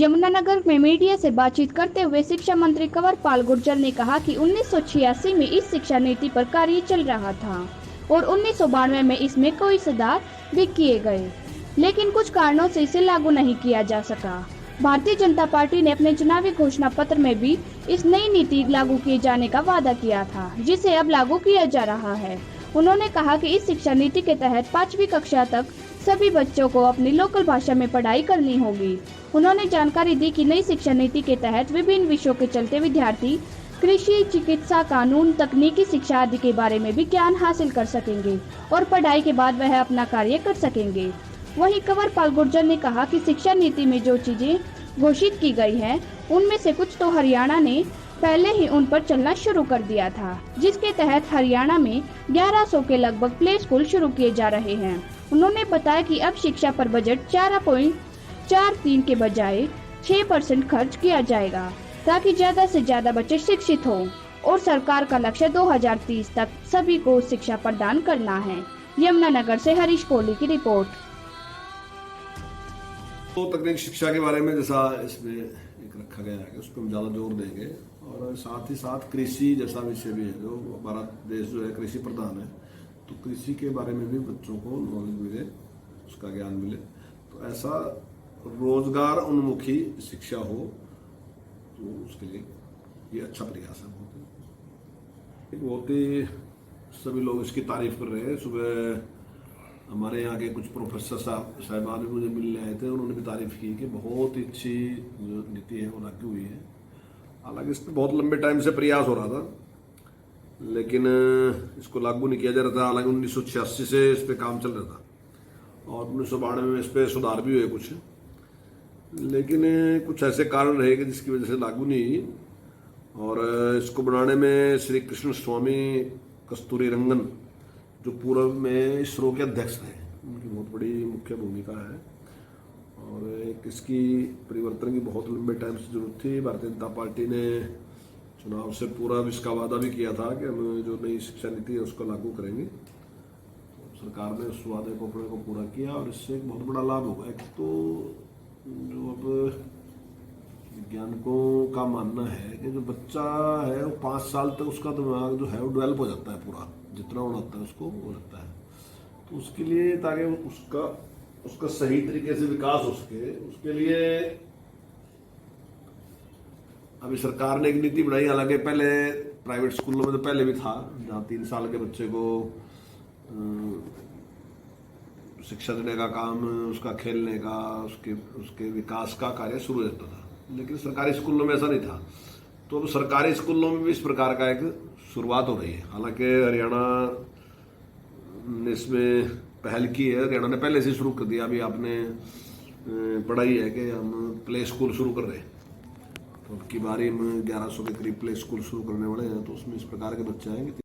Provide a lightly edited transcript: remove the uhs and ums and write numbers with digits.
यमुनानगर में मीडिया से बातचीत करते हुए शिक्षा मंत्री कंवरपाल गुर्जर ने कहा कि 1986 में इस शिक्षा नीति पर कार्य चल रहा था और 1992 में इसमें कोई सुधार भी किए गए, लेकिन कुछ कारणों से इसे लागू नहीं किया जा सका। भारतीय जनता पार्टी ने अपने चुनावी घोषणा पत्र में भी इस नई नीति लागू किए जाने का वादा किया था, जिसे अब लागू किया जा रहा है। उन्होंने कहा कि इस शिक्षा नीति के तहत 5वीं कक्षा तक सभी बच्चों को अपनी लोकल भाषा में पढ़ाई करनी होगी। उन्होंने जानकारी दी कि नई शिक्षा नीति के तहत विभिन्न विषयों के चलते विद्यार्थी कृषि, चिकित्सा, कानून, तकनीकी शिक्षा आदि के बारे में भी ज्ञान हासिल कर सकेंगे और पढ़ाई के बाद वह अपना कार्य कर सकेंगे। वहीं कंवरपाल गुर्जर ने कहा कि शिक्षा नीति में जो चीजें घोषित की गई है, उनमें से कुछ तो हरियाणा ने पहले ही उन पर चलना शुरू कर दिया था, जिसके तहत हरियाणा में 1100 के लगभग प्ले स्कूल शुरू किए जा रहे हैं। उन्होंने बताया कि अब शिक्षा पर बजट 4.43 के बजाय 6% खर्च किया जाएगा, ताकि ज्यादा से ज्यादा बच्चे शिक्षित हों और सरकार का लक्ष्य 2030 तक सभी को शिक्षा प्रदान करना है। यमुनानगर से हरीश कोहली की रिपोर्ट। तो तकनीक शिक्षा के बारे में जैसा इसमें एक रखा गया है कि उस पर हम ज़्यादा जोर देंगे, और साथ ही साथ कृषि जैसा विषय भी है। जो हमारा देश जो है कृषि प्रधान है, तो कृषि के बारे में भी बच्चों को नॉलेज मिले, उसका ज्ञान मिले। तो ऐसा रोजगार उन्मुखी शिक्षा हो, तो उसके लिए ये अच्छा प्रयास है। बहुत ही सभी लोग इसकी तारीफ कर रहे हैं। सुबह हमारे यहाँ के कुछ प्रोफेसर साहबान भी मुझे मिलने आए थे, उन्होंने भी तारीफ की कि बहुत ही अच्छी जो नीति है वो लागू हुई है। हालांकि इस पर बहुत लंबे टाइम से प्रयास हो रहा था, लेकिन इसको लागू नहीं किया जा रहा था। हालांकि 1986 से इस पर काम चल रहा था और 1992 में इस पर सुधार भी हुए कुछ, लेकिन कुछ ऐसे कारण रहे कि जिसकी वजह से लागू नहीं हुई। और इसको बनाने में श्री कृष्ण स्वामी कस्तूरी रंगन, जो पूर्व में इसरो के अध्यक्ष थे, उनकी बहुत बड़ी मुख्य भूमिका है। और एक इसकी परिवर्तन की बहुत लंबे टाइम से जरूरत थी। भारतीय जनता पार्टी ने चुनाव से पूर्व इसका वादा भी किया था कि हम जो नई शिक्षा नीति है उसको लागू करेंगे। तो सरकार ने उस वादे को अपने को पूरा किया और इससे एक बहुत बड़ा लाभ होगा। एक तो जो अब वैज्ञानिकों का मानना है कि जो बच्चा है वो 5 साल तक उसका दिमाग जो है वो डेवलप हो जाता है, पूरा जितना होना होता है उसको वो लगता है। तो उसके लिए ताकि उसका सही तरीके से विकास हो सके, उसके लिए अभी सरकार ने एक नीति बनाई। हालांकि पहले प्राइवेट स्कूलों में तो पहले भी था, जहाँ 3 साल के बच्चे को शिक्षा देने का काम, उसका खेलने का, उसके विकास का कार्य शुरू हो जाता था। लेकिन सरकारी स्कूलों में ऐसा नहीं था। तो अब सरकारी स्कूलों में भी इस प्रकार का एक शुरुआत हो रही है। हालांकि हरियाणा ने इसमें पहल की है, हरियाणा ने पहले से शुरू कर दिया। अभी आपने पढ़ाई है कि हम प्ले स्कूल शुरू कर रहे हैं, तो अब की बारी में 1100 के करीब प्ले स्कूल शुरू करने वाले हैं। तो उसमें इस प्रकार के बच्चे आएंगे।